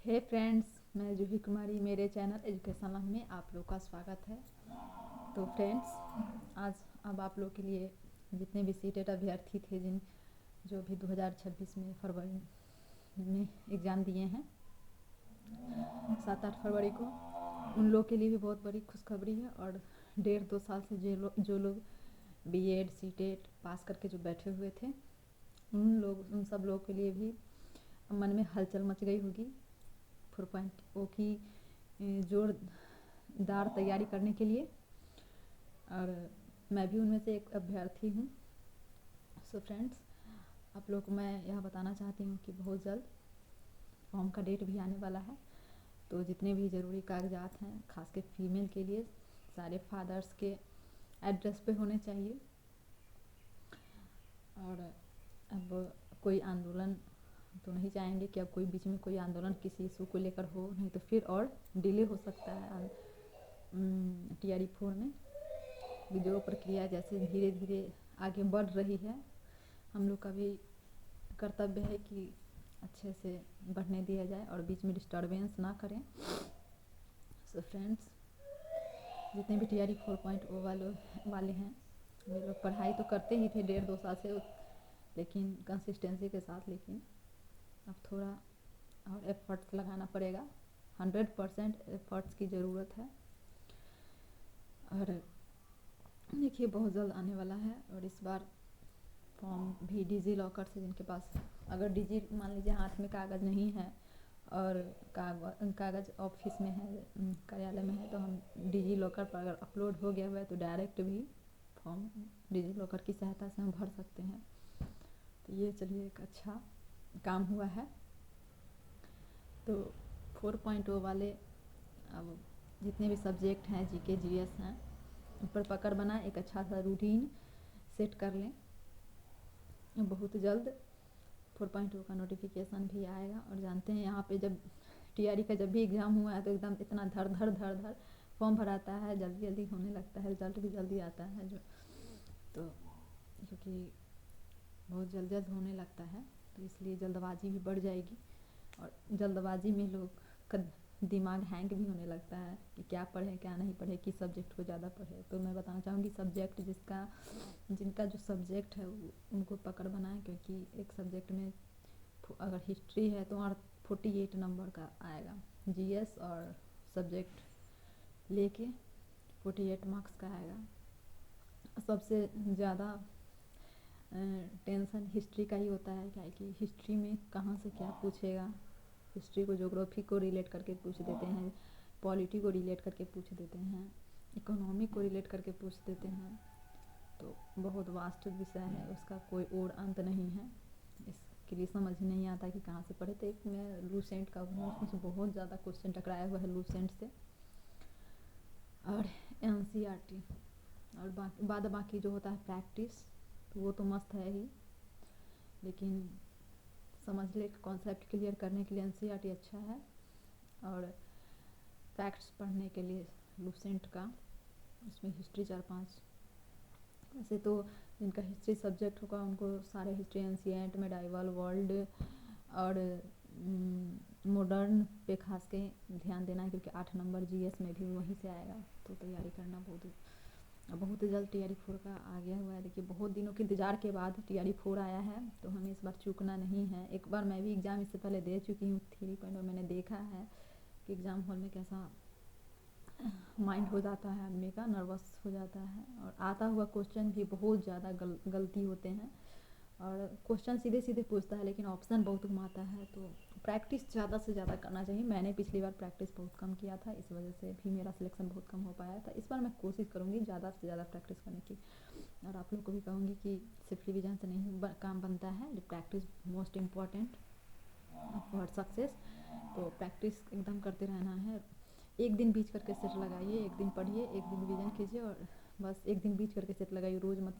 हे friends, मैं जूही कुमारी, मेरे channel education love में आप लोग का स्वागत है। तो फ्रेंड्स, आज अब आप लोग के लिए जितने भी सीटेट अभ्यर्थी थे जो भी 2026 में फरवरी में एग्ज़ाम दिए हैं 7-8 फरवरी को, उन लोग के लिए भी बहुत बड़ी खुशखबरी है। और 1.5-2 साल से जो लोग बीएड सीटेट पास करके जो बैठे हुए थे, उन सब लोग के लिए भी मन में हलचल मच गई होगी 4.0 की जोरदार तैयारी करने के लिए। और मैं भी उनमें से एक अभ्यर्थी हूँ। सो फ्रेंड्स, आप लोग को मैं यह बताना चाहती हूँ कि बहुत जल्द फॉर्म का डेट भी आने वाला है। तो जितने भी ज़रूरी कागजात हैं, खास के फीमेल के लिए, सारे फादर्स के एड्रेस पे होने चाहिए। और अब कोई आंदोलन तो नहीं चाहेंगे कि अब कोई बीच में कोई आंदोलन किसी इशू को लेकर हो, नहीं तो फिर और डिले हो सकता है TRE-4 में। जो प्रक्रिया जैसे धीरे धीरे आगे बढ़ रही है, हम लोग का भी कर्तव्य है कि अच्छे से बढ़ने दिया जाए और बीच में डिस्टर्बेंस ना करें। सो फ्रेंड्स, जितने भी TRE 4.0 वाले हैं, वे लोग पढ़ाई तो करते ही थे 1.5-2 साल से, लेकिन कंसिस्टेंसी के साथ। लेकिन अब थोड़ा और एफर्ट्स लगाना पड़ेगा। 100% एफर्ट्स की ज़रूरत है। और देखिए, बहुत जल्द आने वाला है। और इस बार फॉर्म भी डिजी लॉकर से, जिनके पास अगर मान लीजिए हाथ में कागज़ नहीं है और कागज़ ऑफिस में है, कार्यालय में है, तो हम डिजी लॉकर पर अगर अपलोड हो गया हुआ है तो डायरेक्ट भी फॉर्म डिजी लॉकर की सहायता से हम भर सकते हैं। तो ये चलिए एक अच्छा काम हुआ है। तो 4.0 वाले अब जितने भी सब्जेक्ट हैं, GK GS हैं, उन पर पकड़ बनाए, एक अच्छा सा रूटीन सेट कर लें। बहुत जल्द 4.0 का नोटिफिकेशन भी आएगा। और जानते हैं, यहाँ पे जब TRE का जब भी एग्ज़ाम हुआ है तो एकदम इतना धर धर फॉर्म भराता है, जल्दी जल्दी होने लगता है, रिजल्ट भी जल्दी आता है तो क्योंकि बहुत जल्द होने लगता है, तो इसलिए जल्दबाजी भी बढ़ जाएगी। और जल्दबाजी में लोग का दिमाग हैंग भी होने लगता है कि क्या पढ़े क्या नहीं पढ़े, किस सब्जेक्ट को ज़्यादा पढ़े। तो मैं बताना चाहूँगी, सब्जेक्ट जिनका जो सब्जेक्ट है उनको पकड़ बनाएं, क्योंकि एक सब्जेक्ट में अगर हिस्ट्री है तो 48 नंबर का आएगा। GS और सब्जेक्ट लेके 48 मार्क्स का आएगा। सबसे ज़्यादा टेंशन हिस्ट्री का ही होता है, क्या है कि हिस्ट्री में कहाँ से क्या पूछेगा। हिस्ट्री को ज्योग्राफी को रिलेट करके पूछ देते हैं, पॉलिटी को रिलेट करके पूछ देते हैं, इकोनॉमी को रिलेट करके पूछ देते हैं। तो बहुत वास्ट विषय है, उसका कोई और अंत नहीं है। इसके लिए समझ नहीं आता कि कहाँ से पढ़े। तो एक मैं लूसेंट का हूँ, उसमें से बहुत ज़्यादा क्वेश्चन टकराया हुआ है लूसेंट से, और NCERT। और बाकी जो होता है प्रैक्टिस, तो वो तो मस्त है ही, लेकिन समझ ले कॉन्सेप्ट क्लियर करने के लिए NCERT अच्छा है। और फैक्ट्स पढ़ने के लिए लूसेंट का, उसमें हिस्ट्री 4-5। वैसे तो जिनका हिस्ट्री सब्जेक्ट होगा उनको सारे हिस्ट्री, एंशिएंट, मेडाइवल, वर्ल्ड और मॉडर्न पे खास के ध्यान देना है, क्योंकि 8 नंबर GS में भी वहीं से आएगा। तो तैयारी करना बहुत जल्द TRE-4 का आ गया हुआ है। देखिए, बहुत दिनों के इंतज़ार के बाद TRE-4 आया है, तो हमें इस बार चूकना नहीं है। एक बार मैं भी एग्ज़ाम इससे पहले दे चुकी हूँ 3.0। मैंने देखा है कि एग्ज़ाम हॉल में कैसा माइंड हो जाता है आदमी का, नर्वस हो जाता है। और आता हुआ क्वेश्चन भी बहुत ज़्यादा गलती होते हैं, और क्वेश्चन सीधे सीधे पूछता है लेकिन ऑप्शन बहुत घुमाता है। तो प्रैक्टिस ज़्यादा से ज़्यादा करना चाहिए। मैंने पिछली बार प्रैक्टिस बहुत कम किया था, इस वजह से भी मेरा सिलेक्शन बहुत कम हो पाया था। इस बार मैं कोशिश करूँगी ज़्यादा से ज़्यादा प्रैक्टिस करने की। और आप लोग को भी कहूँगी कि सिर्फ रिविजन से नहीं काम बनता है, practice most important for success. तो प्रैक्टिस एकदम करते रहना है। एक दिन बीच करके सेट लगाइए, एक दिन पढ़िए, एक दिन रिविजन कीजिए, और बस एक दिन बीच करके सेट लगाइए। रोज़ मत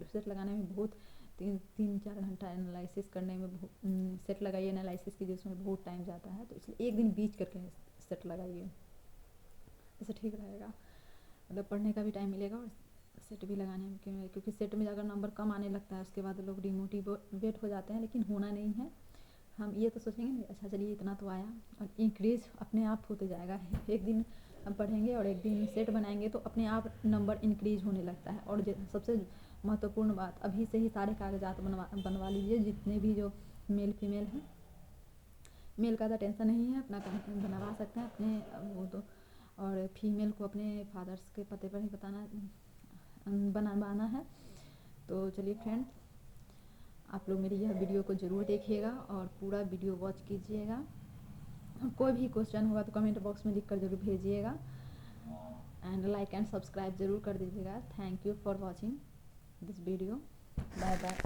सेट लगाने में बहुत 3-4 घंटा एनालिसिस करने में सेट लगाइए, एनालिसिस कीजिए, उसमें बहुत टाइम जाता है। तो इसलिए एक दिन बीच करके सेट लगाइए, इससे ठीक रहेगा। मतलब पढ़ने का भी टाइम मिलेगा और सेट भी लगाने में, क्योंकि सेट में अगर नंबर कम आने लगता है उसके बाद लोग डिमोटिवेट हो जाते हैं, लेकिन होना नहीं है। हम ये तो सोचेंगे नहीं, अच्छा चलिए इतना तो आया, और इंक्रीज अपने आप होते जाएगा। एक दिन हम पढ़ेंगे और एक दिन सेट बनाएंगे तो अपने आप नंबर इंक्रीज होने लगता है। और सबसे महत्वपूर्ण बात, अभी से ही सारे कागजात बनवा लीजिए, जितने भी जो मेल फीमेल हैं। मेल का तो टेंशन नहीं है, अपना बनवा सकते हैं अपने वो तो, और फीमेल को अपने फादर्स के पते पर ही बनवाना है। तो चलिए फ्रेंड्स, आप लोग मेरी यह वीडियो को ज़रूर देखिएगा और पूरा वीडियो वॉच कीजिएगा। कोई भी क्वेश्चन होगा तो कमेंट बॉक्स में लिखकर ज़रूर भेजिएगा, एंड लाइक एंड सब्सक्राइब ज़रूर कर दीजिएगा। Thank you for watching this video. Bye bye.